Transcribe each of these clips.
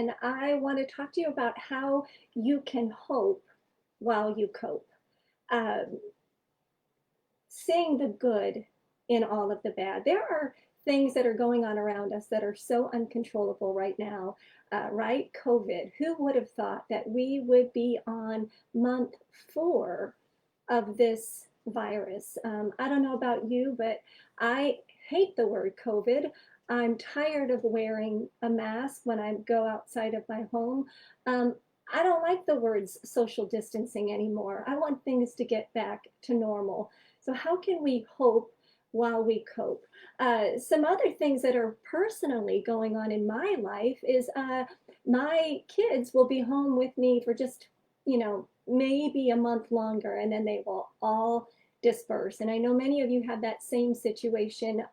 and I want to talk to you about how you can hope while you cope. Um, Seeing the good in all of the bad. There are things that are going on around us that are so uncontrollable right now, right? COVID. Who would have thought that we would be on month 4 of this virus? I don't know about you, but I hate the word COVID. I'm tired of wearing a mask when I go outside of my home. Um, I don't like the words social distancing anymore. I want things to get back to normal. So, how can we hope while we cope? Some other things that are personally going on in my life is my kids will be home with me for just, maybe a month longer, and then they will all disperse. And I know many of you have that same situation.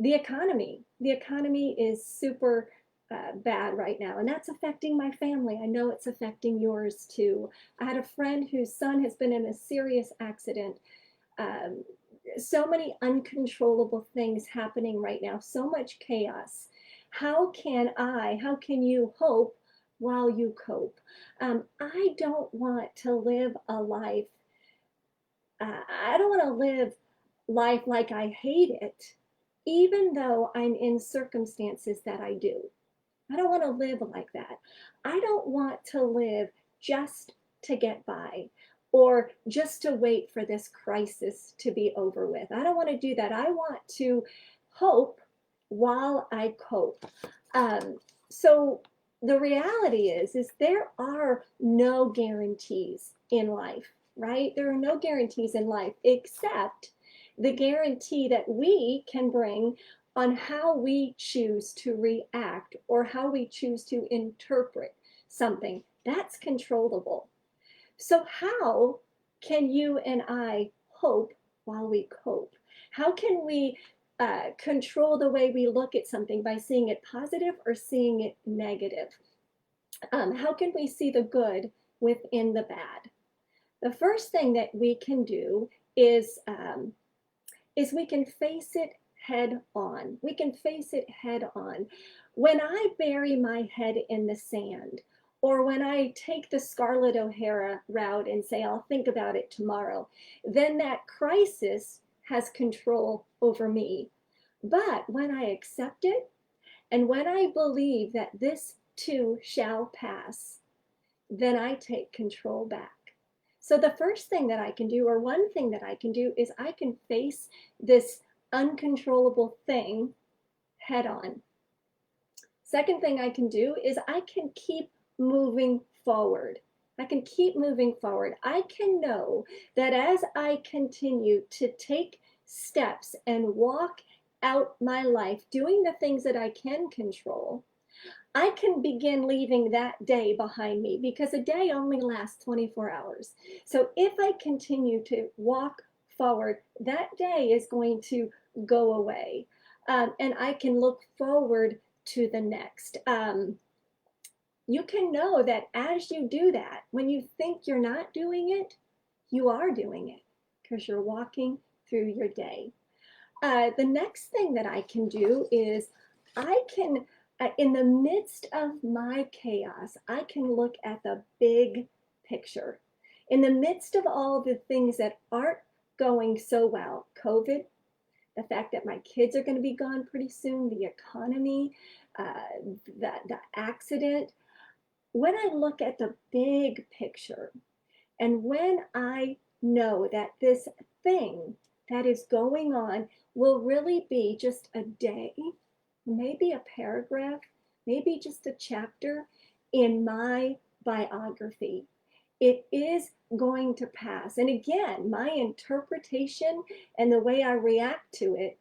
The economy is super bad right now, and that's affecting my family. I know it's affecting yours too. I had a friend whose son has been in a serious accident. um, so many uncontrollable things happening right now, so much chaos. How can you hope while you cope? I don't want to live a life, I don't want to live life like I hate it, even though I'm in circumstances that I do. I don't want to live like that. I don't want to live just to get by or just to wait for this crisis to be over with. I don't want to do that. I want to hope while I cope. So the reality is there are no guarantees in life, right? There are no guarantees in life except the guarantee that we can bring on how we choose to react or how we choose to interpret something. That's controllable. So, how can you and I hope while we cope? How can we control the way we look at something by seeing it positive or seeing it negative? How can we see the good within the bad? The first thing that we can do is we can face it head on. We can face it head on. When I bury my head in the sand, or when I take the Scarlett O'Hara route and say, I'll think about it tomorrow, then that crisis has control over me. But when I accept it, and when I believe that this too shall pass, then I take control back. So the first thing that I can do, or one thing that I can do, is I can face this uncontrollable thing head on. Second thing I can do is I can keep moving forward. I can keep moving forward. I can know that as I continue to take steps and walk out my life doing the things that I can control, I can begin leaving that day behind me because a day only lasts 24 hours. So if I continue to walk forward, that day is going to go away. And I can look forward to the next. You can know that as you do that, when you think you're not doing it, you are doing it because you're walking through your day. The next thing that I can do is I can, in the midst of my chaos, I can look at the big picture. In the midst of all the things that aren't going so well, COVID, the fact that my kids are going to be gone pretty soon, the economy, the accident, when I look at the big picture, and when I know that this thing that is going on will really be just a day, maybe a paragraph, maybe just a chapter in my biography, it is going to pass. And again, my interpretation and the way I react to it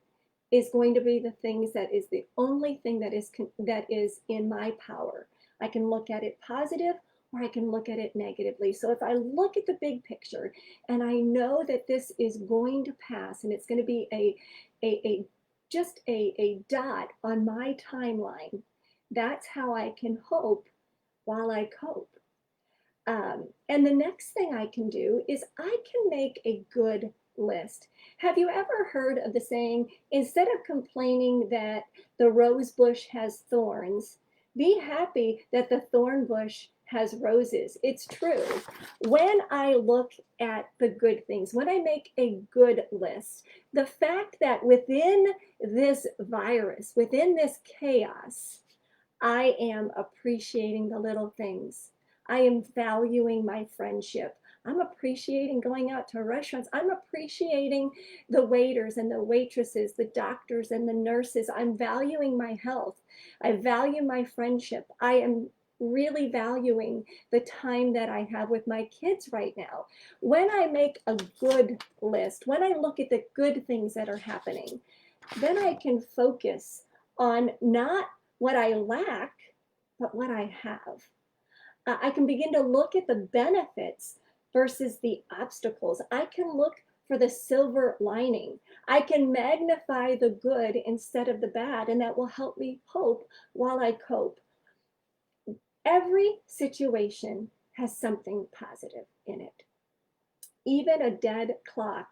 is going to be the things that is the only thing that is in my power. I can look at it positive or I can look at it negatively. So if I look at the big picture and I know that this is going to pass and it's going to be a just a dot on my timeline, that's how I can hope while I cope. And the next thing I can do is I can make a good list. Have you ever heard of the saying, instead of complaining that the rose bush has thorns, Be happy that the thorn bush has roses. It's true. When I look at the good things, when I make a good list, the fact that within this virus, within this chaos, I am appreciating the little things. I am valuing my friendship. I'm appreciating going out to restaurants. I'm appreciating the waiters and the waitresses, the doctors and the nurses. I'm valuing my health. I value my friendship. I am really valuing the time that I have with my kids right now. When I make a good list, when I look at the good things that are happening, then I can focus on not what I lack, but what I have. I can begin to look at the benefits versus the obstacles. I can look for the silver lining. I can magnify the good instead of the bad, and that will help me hope while I cope. Every situation has something positive in it. Even a dead clock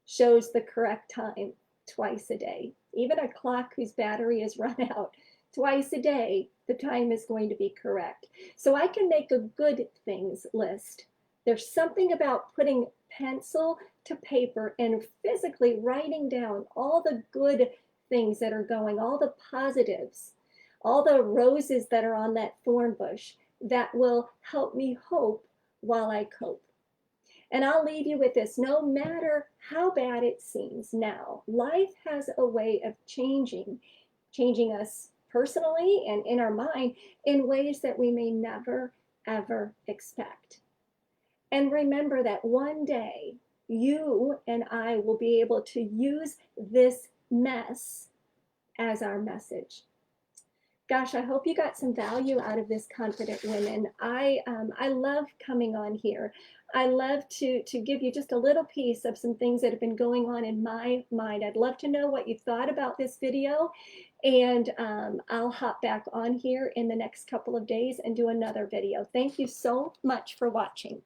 shows the correct time twice a day. Even a clock whose battery is run out twice a day, the time is going to be correct. So I can make a good things list. There's something about putting pencil to paper and physically writing down all the good things that are going, all the positives, all the roses that are on that thorn bush that will help me hope while I cope. And I'll leave you with this. No matter how bad it seems now, life has a way of changing us personally and in our mind in ways that we may never, ever expect. And remember that one day you and I will be able to use this mess as our message. Gosh, I hope you got some value out of this Confident Women. I love coming on here. I love to give you just a little piece of some things that have been going on in my mind. I'd love to know what you thought about this video, and I'll hop back on here in the next couple of days and do another video. Thank you so much for watching.